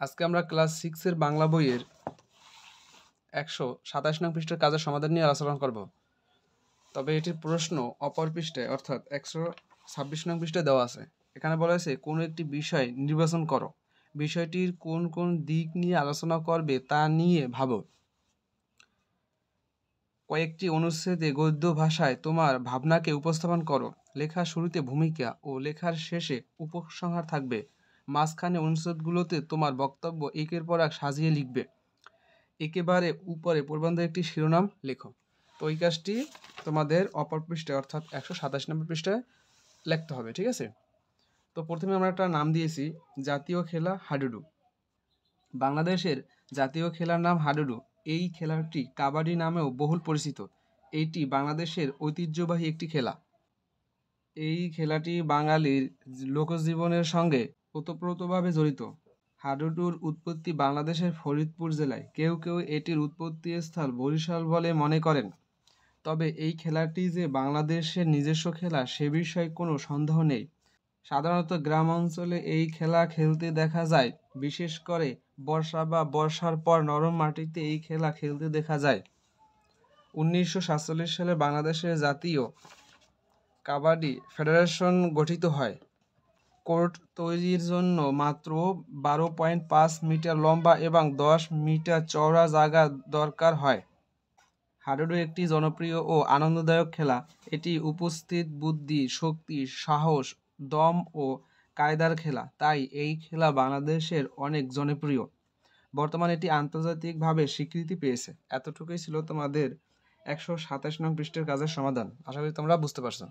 আজকে আমরা ক্লাস 6 এর বাংলা বইয়ের 127 নং পৃষ্ঠার কাজের সমাধান নিয়ে আলোচনা করব। তবে এটির প্রশ্ন অপর পৃষ্ঠায় অর্থাৎ 126 নং পৃষ্ঠায় দেওয়া আছে। এখানে বলা হয়েছে কোনো একটি বিষয় নির্বাচন করো, বিষয়টির কোন কোন দিক নিয়ে আলোচনা করবে তা নিয়ে ভাবো। কয়েকটি অনুচ্ছেদে গদ্য ভাষায় তোমার ভাবনাকে উপস্থাপন করো। লেখার শুরুতে ভূমিকা ও লেখার শেষে উপসংহার থাকবে। মাঝখানে অনুচ্ছেদগুলোতে তোমার বক্তব্য একের পর এক সাজিয়ে লিখবে। একেবারে উপরে প্রবন্ধের একটি শিরোনাম লেখো। তো এই কাজটি তোমাদের অপর পৃষ্ঠায় অর্থাৎ 127 নম্বর পৃষ্ঠায় লিখতে হবে, ঠিক আছে? তো প্রথমে আমরা একটা নাম দিয়েছি জাতীয় খেলা হাডুডু। বাংলাদেশের জাতীয় খেলার নাম হাডুডু। এই খেলাটি কাবাডি নামেও বহুল পরিচিত। এইটি বাংলাদেশের ঐতিহ্যবাহী একটি খেলা। এই খেলাটি বাঙালির লোকজীবনের সঙ্গে ওতপ্রোতভাবে জড়িত। হাডুডুর উৎপত্তি বাংলাদেশের ফরিদপুর জেলায়। কেউ কেউ এটির উৎপত্তিস্থল বরিশাল বলে মনে করেন। তবে এই খেলাটি যে বাংলাদেশের নিজস্ব খেলা সে বিষয়ে কোনো সন্দেহ নেই। সাধারণত গ্রাম অঞ্চলে এই খেলা খেলতে দেখা যায়। বিশেষ করে বর্ষা বা বর্ষার পর নরম মাটিতে এই খেলা খেলতে দেখা যায়। 1947 সালে বাংলাদেশের জাতীয় কাবাডি ফেডারেশন গঠিত হয়। কোর্ট তৈরির জন্য মাত্র 12.5 মিটার লম্বা এবং 10 মিটার চওড়া জায়গা দরকার হয়। হাডুডু একটি জনপ্রিয় ও আনন্দদায়ক খেলা। এটি উপস্থিত বুদ্ধি, শক্তি, সাহস, দম ও কায়দার খেলা। তাই এই খেলা বাংলাদেশের অনেক জনপ্রিয়। বর্তমানে এটি আন্তর্জাতিকভাবে স্বীকৃতি পেয়েছে। এতটুকুই ছিল তোমাদের 127 নং পৃষ্ঠার কাজের সমাধান। আশা করি তোমরা বুঝতে পারছো।